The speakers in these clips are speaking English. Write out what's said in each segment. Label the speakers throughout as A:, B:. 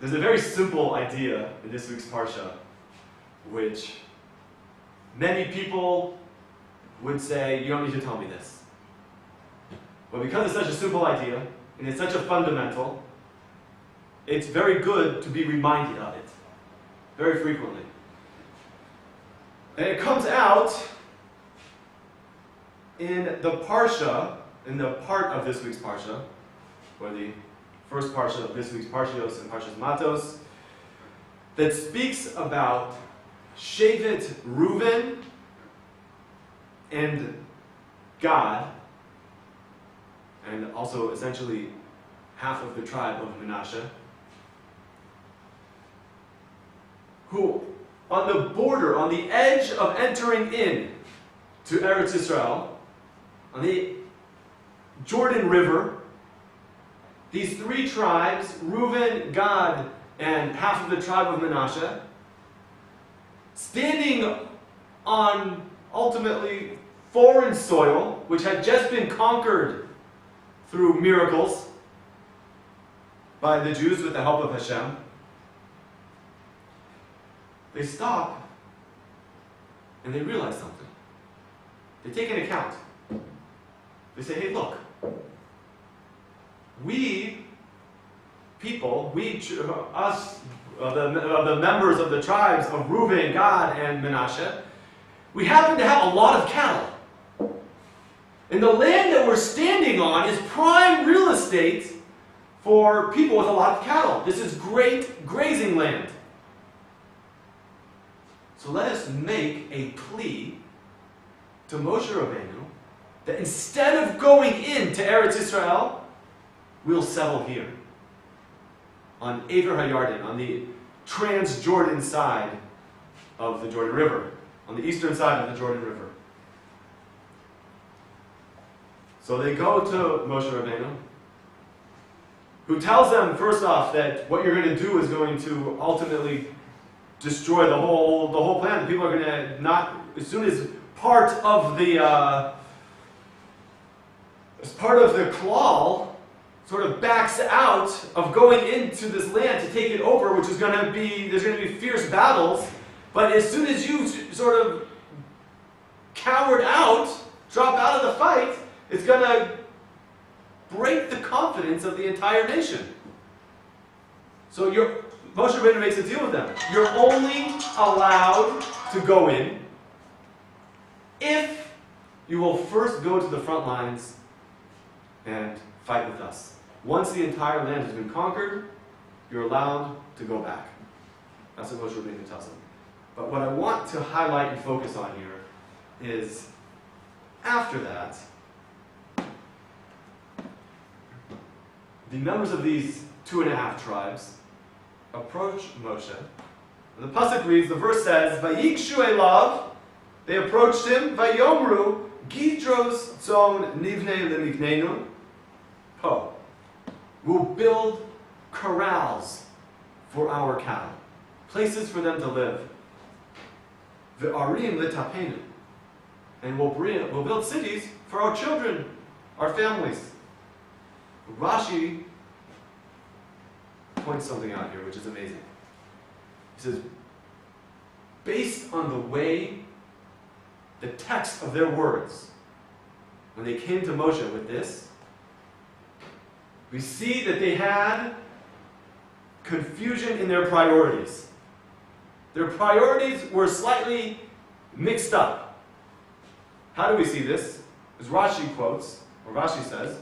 A: There's a very simple idea in this week's Parsha, which many people would say, you don't need to tell me this. But because it's such a simple idea, and it's such a fundamental, it's very good to be reminded of it, very frequently. And it comes out in the Parsha, in the part of this week's Parsha, or the first Parsha of this week's Parshas and Parshas Mattos, that speaks about Shevet Reuven and God, and also essentially half of the tribe of Manasseh, who on the border, on the edge of entering in to Eretz Israel, on the Jordan River, these three tribes, Reuven, Gad, and half of the tribe of Manasseh, standing on ultimately foreign soil, which had just been conquered through miracles by the Jews with the help of Hashem, they stop and they realize something. They take an account. They say, hey, look, we people, us, the members of the tribes of Reuben, Gad, and Manasseh, we happen to have a lot of cattle. And the land that we're standing on is prime real estate for people with a lot of cattle. This is great grazing land. So let us make a plea to Moshe Rabbeinu that instead of going into Eretz Israel, we'll settle here on Aver HaYarden, on the Trans-Jordan side of the Jordan River, on the eastern side of the Jordan River. So they go to Moshe Rabbeinu, who tells them, first off, that what you're going to do is going to ultimately destroy the whole plan. The people are going to not, as soon as part of the klal sort of backs out of going into this land to take it over, which is going to be, there's going to be fierce battles. But as soon as you sort of cowered out, drop out of the fight, it's going to break the confidence of the entire nation. So Moshe Rabbeinu makes a deal with them. You're only allowed to go in if you will first go to the front lines and fight with us. Once the entire land has been conquered, you're allowed to go back. That's what Moshe Rabbeinu tells them. But what I want to highlight and focus on here is, after that, the members of these 2.5 tribes approach Moshe. And the pasuk reads, the verse says, Vayikshu elav, they approached him, Vayomru, Gidros tzon nivne lemiknenu, po. We'll build corrals for our cattle, places for them to live. Ve'arim litapenu, and we'll build cities for our children, our families. Rashi points something out here which is amazing. He says, based on the way, the text of their words, when they came to Moshe with this, we see that they had confusion in their priorities. Their priorities were slightly mixed up. How do we see this? As Rashi quotes, or Rashi says,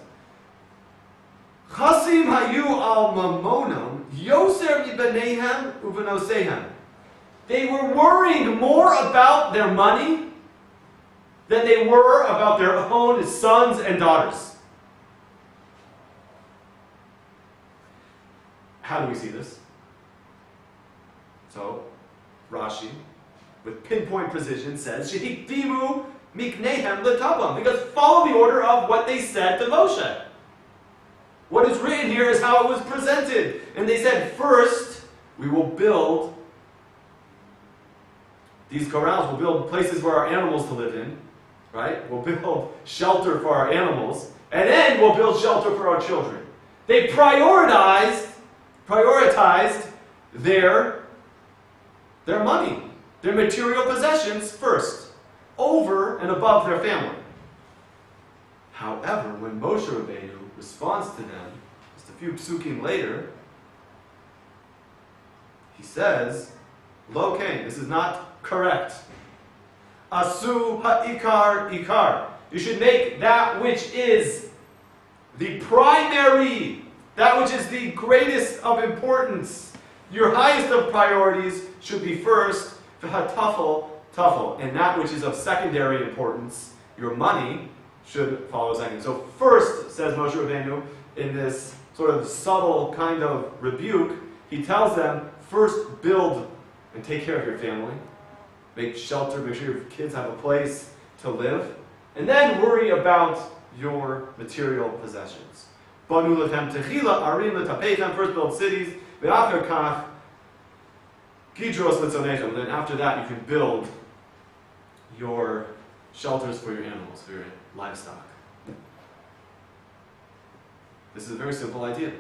A: Chasim hayu al mamonon yoser mibenehem uvenosehem. They were worrying more about their money than they were about their own sons and daughters. How do we see this? So, Rashi, with pinpoint precision, says, Shehikdimu miknehem letabam, because follow the order of what they said to Moshe. What is written here is how it was presented. And they said, first, we will build these corrals, we'll build places for our animals to live in, right? We'll build shelter for our animals, and then we'll build shelter for our children. They prioritized their money, their material possessions first, over and above their family. However, when Moshe Rabbeinu responds to them, just a few psukim later, he says, Lo kain, this is not correct. Asu ha'ikar ikar. You should make that which is the primary, that which is the greatest of importance. Your highest of priorities should be first, v'hatafel, tafel. And that which is of secondary importance, your money, should follow second. So first, says Moshe Rabbeinu, in this sort of subtle kind of rebuke, he tells them, first build and take care of your family. Make shelter, make sure your kids have a place to live. And then worry about your material possessions. Banu lechem techila, arim letapechem, first build cities, ve'acher kach, gidros letzonechem. And then after that you can build your shelters for your animals, for your livestock. This is a very simple idea.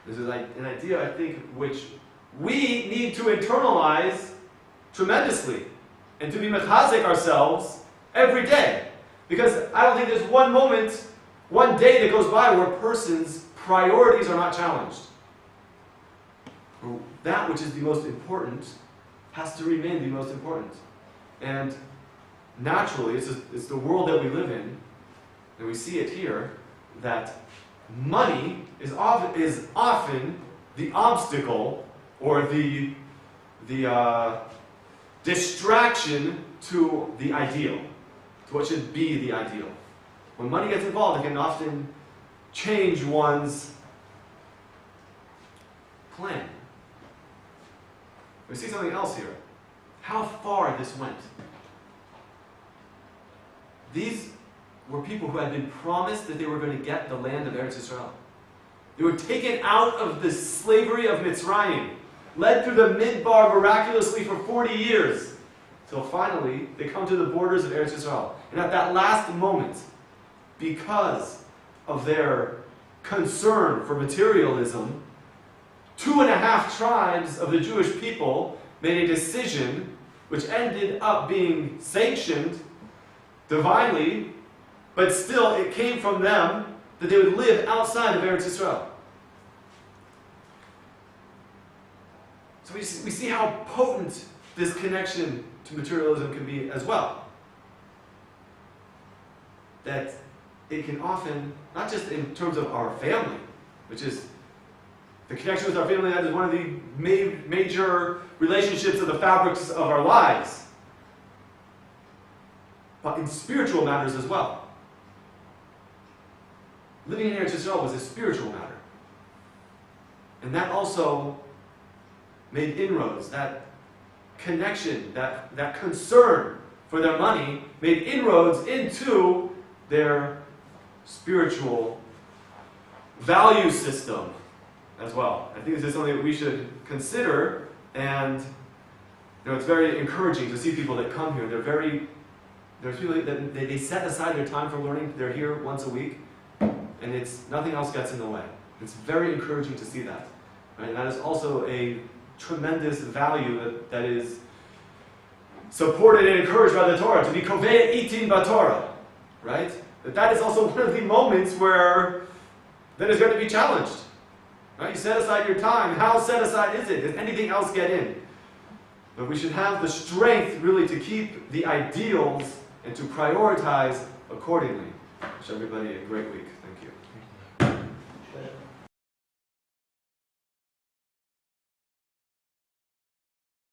A: This is an idea, I think, which we need to internalize tremendously and to be mechazik ourselves every day. Because I don't think there's one moment, one day that goes by where a person's priorities are not challenged. That which is the most important has to remain the most important. And naturally, it's the world that we live in, and we see it here, that money is often the obstacle or the distraction to the ideal, to what should be the ideal. When money gets involved, it can often change one's plan. We see something else here. How far this went. These were people who had been promised that they were going to get the land of Eretz Yisrael. They were taken out of the slavery of Mitzrayim, led through the Midbar miraculously for 40 years, till finally they come to the borders of Eretz Yisrael. And at that last moment, because of their concern for materialism, 2.5 tribes of the Jewish people made a decision which ended up being sanctioned divinely, but still it came from them that they would live outside of Eretz Yisrael. So we see how potent this connection to materialism can be as well. That it can often, not just in terms of our family, which is the connection with our family, that is one of the major relationships of the fabrics of our lives, but in spiritual matters as well. Living in Eretz Yisrael was a spiritual matter. And that also made inroads, that connection, that concern for their money made inroads into their spiritual value system as well. I think this is something that we should consider, and it's very encouraging to see people that come here. There's people that they set aside their time for learning. They're here once a week, and nothing else gets in the way. It's very encouraging to see that. Right? And that is also a tremendous value that is supported and encouraged by the Torah, to be kovei itin b'Torah, right? That is also one of the moments where that is going to be challenged. Right? You set aside your time. How set aside is it? Does anything else get in? But we should have the strength really to keep the ideals and to prioritize accordingly. Wish everybody a great week.